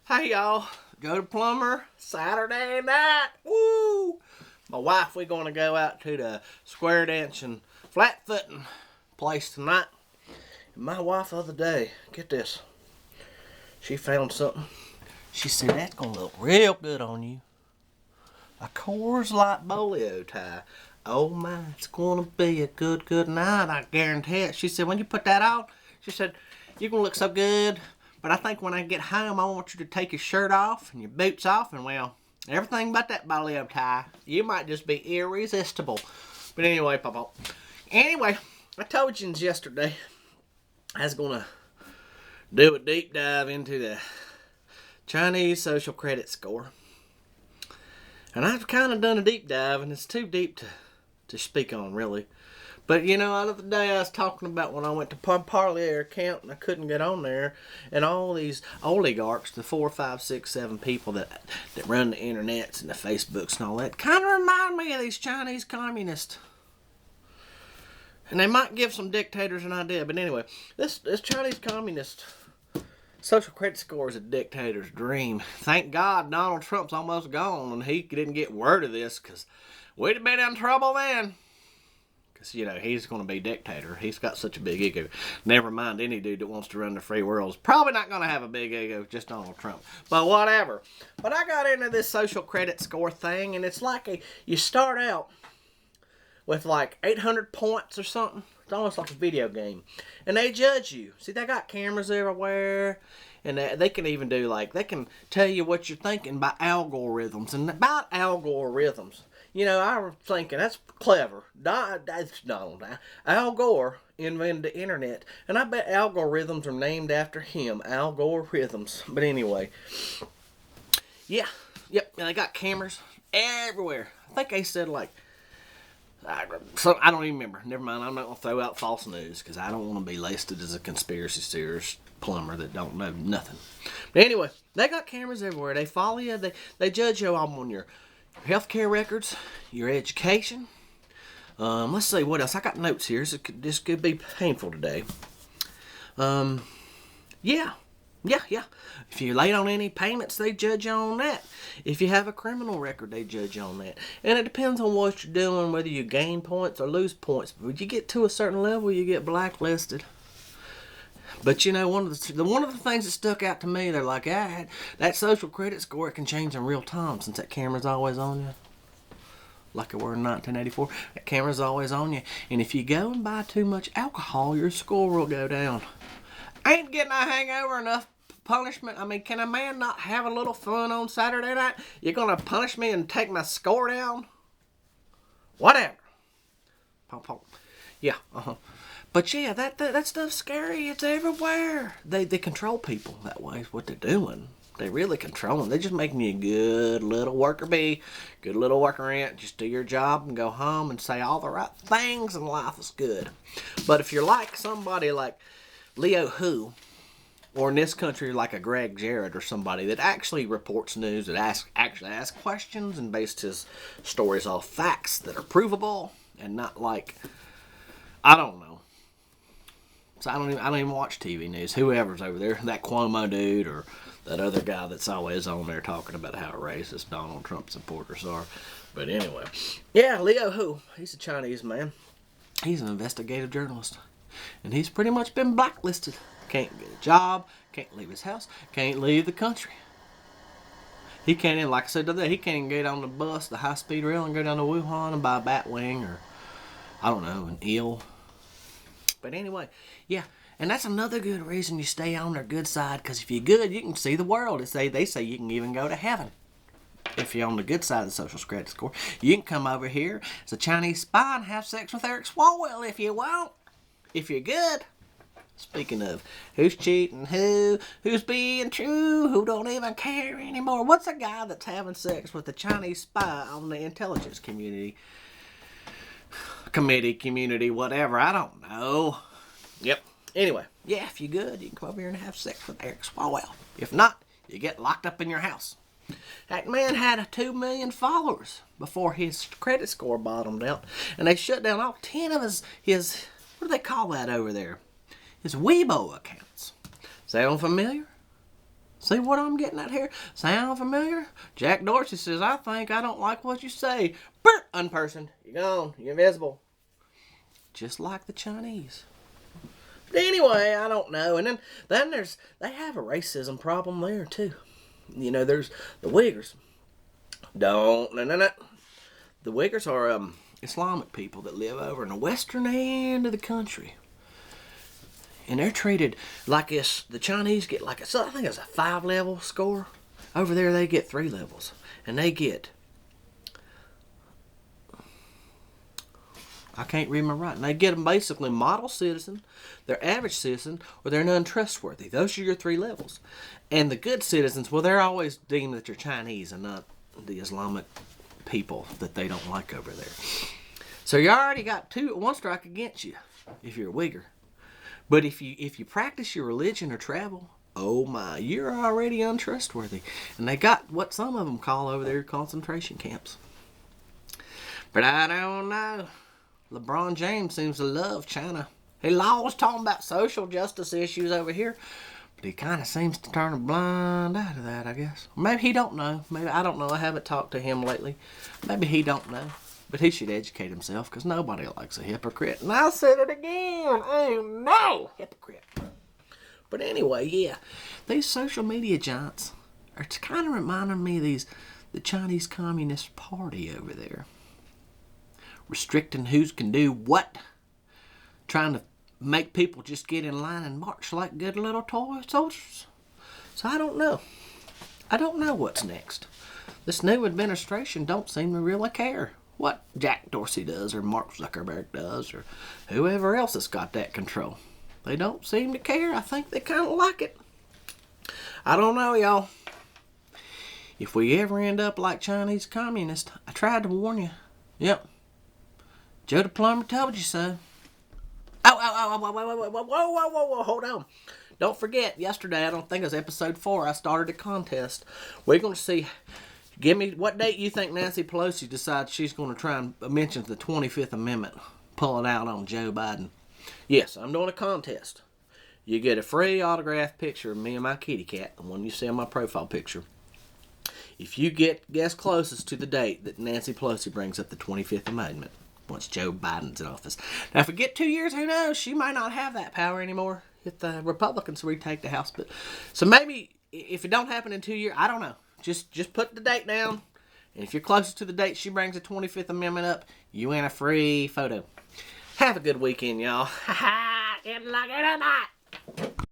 Hey y'all, go to Plumber Saturday night. Woo! My wife, we're gonna go out to the square dancing, flat footing place tonight. And my wife the other day, get this, she found something. She said that's gonna look real good on you. A Coors Light bolo tie. Oh my, it's gonna be a good night, I guarantee it. She said when you put that on, she said you're gonna look so good. But I think when I get home, I want you to take your shirt off and your boots off, and well, everything but that bolo tie. You might just be irresistible. But anyway, Papa. Anyway, I told you yesterday I was gonna do a deep dive into the Chinese social credit score, and I've kind of done a deep dive, and it's too deep to speak on really. But you know, the other day I was talking about when I went to Parlay account and I couldn't get on there, and all these oligarchs, the 4, 5, 6, 7 people that run the internets and the Facebooks and all that, kind of remind me of these Chinese communists. And they might give some dictators an idea, but anyway, this Chinese communist social credit score is a dictator's dream. Thank God Donald Trump's almost gone and he didn't get word of this, because we'd have been in trouble then. Because, you know, he's going to be dictator. He's got such a big ego. Never mind any dude that wants to run the free world is probably not going to have a big ego, just Donald Trump. But whatever. But I got into this social credit score thing, and it's like you start out with like 800 points or something. It's almost like a video game. And they judge you. See, they got cameras everywhere. And they can even do they can tell you what you're thinking by algorithms. And about algorithms, you know, I was thinking, that's clever. That's Donald. Al Gore invented the internet. And I bet algorithms are named after him. Algorithms. But anyway. Yeah. Yep. They got cameras everywhere. I think they said so I don't even remember. Never mind. I'm not going to throw out false news because I don't want to be listed as a conspiracy theorist plumber that don't know nothing. But anyway, they got cameras everywhere. They follow you. They judge you on your healthcare records, your education. Let's see what else. I got notes here. This could be painful today. Yeah. If you're late on any payments, they judge you on that. If you have a criminal record, they judge you on that. And it depends on what you're doing, whether you gain points or lose points. But when you get to a certain level, you get blacklisted. But you know, one of the things that stuck out to me, they're like, that social credit score, it can change in real time since that camera's always on you. Like it were in 1984, that camera's always on you. And if you go and buy too much alcohol, your score will go down. Ain't getting a hangover enough punishment. I mean, can a man not have a little fun on Saturday night? You're gonna punish me and take my score down? Whatever. Yeah, But yeah, that stuff's scary. It's everywhere. They control people that way. Is what they're doing. They really control them. They're just making you a good little worker bee, good little worker ant. Just do your job and go home and say all the right things, and life is good. But if you're like somebody like Leo Who, or in this country like a Greg Jarrett or somebody that actually reports news, that actually asks questions and based his stories off facts that are provable and not like, I don't know. So I don't even watch TV news. Whoever's over there, that Cuomo dude or that other guy that's always on there talking about how racist Donald Trump supporters are. But anyway, yeah, Leo Who, he's a Chinese man. He's an investigative journalist, and he's pretty much been blacklisted. Can't get a job, can't leave his house, can't leave the country. He can't even, like I said today, he can't even get on the bus, the high-speed rail, and go down to Wuhan and buy a bat wing or, I don't know, an eel. But anyway, yeah, and that's another good reason you stay on their good side, because if you're good, you can see the world. They say you can even go to heaven if you're on the good side of the social credit score. You can come over here as a Chinese spy and have sex with Eric Swalwell if you want, if you're good. Speaking of, who's cheating, who's being true, who don't even care anymore? What's a guy that's having sex with a Chinese spy on the intelligence community, whatever, I don't know. Yep. Anyway, yeah, if you're good, you can come over here and have sex with Eric Swalwell. If not, you get locked up in your house. That man had 2 million followers before his credit score bottomed out, and they shut down all 10 of his what do they call that over there? His Weibo accounts. Sound familiar? See what I'm getting at here? Sound familiar? Jack Dorsey says, I don't like what you say. Burp! Unpersoned. You're gone. You're invisible. Just like the Chinese. But anyway, I don't know. And then they have a racism problem there too. You know, there's the Uyghurs. No. The Uyghurs are Islamic people that live over in the western end of the country. And they're treated like this. The Chinese get like I think it's a 5-level score. Over there they get 3 levels. And they get, I can't read my writing. They get them basically model citizen, they're average citizen, or they're untrustworthy. Those are your 3 levels. And the good citizens, well, they're always deemed that you're Chinese and not the Islamic people that they don't like over there. So you already got 1 strike against you if you're a Uyghur. But if you practice your religion or travel, oh my, you're already untrustworthy. And they got what some of them call over there concentration camps. But I don't know. Lebron James seems to love China. He always talking about social justice issues over here, but he kind of seems to turn a blind eye to that, I guess. Maybe he don't know. Maybe I don't know. I haven't talked to him lately. Maybe he don't know. But he should educate himself, because nobody likes a hypocrite. And I'll say it again. Oh, no! Hypocrite. But anyway, yeah. These social media giants are kind of reminding me of the Chinese Communist Party over there. Restricting who can do what. Trying to make people just get in line and march like good little toy soldiers. So I don't know. I don't know what's next. This new administration don't seem to really care what Jack Dorsey does or Mark Zuckerberg does or whoever else has got that control. They don't seem to care. I think they kind of like it. I don't know, y'all. If we ever end up like Chinese communists, I tried to warn you. Yep. Joe the Plumber told you so. Whoa, hold on. Don't forget, yesterday, I don't think it was episode 4, I started a contest. We're going to see, give me what date you think Nancy Pelosi decides she's going to try and mention the 25th Amendment, pull it out on Joe Biden. Yes, I'm doing a contest. You get a free autographed picture of me and my kitty cat, the one you see on my profile picture. If you guess closest to the date that Nancy Pelosi brings up the 25th Amendment, once Joe Biden's in office. Now, if we get 2 years, who knows? She might not have that power anymore if the Republicans retake the House. But so maybe if it don't happen in 2 years, I don't know. Just put the date down. And if you're closest to the date she brings the 25th Amendment up, you win a free photo. Have a good weekend, y'all. Ha ha! Get lucky tonight.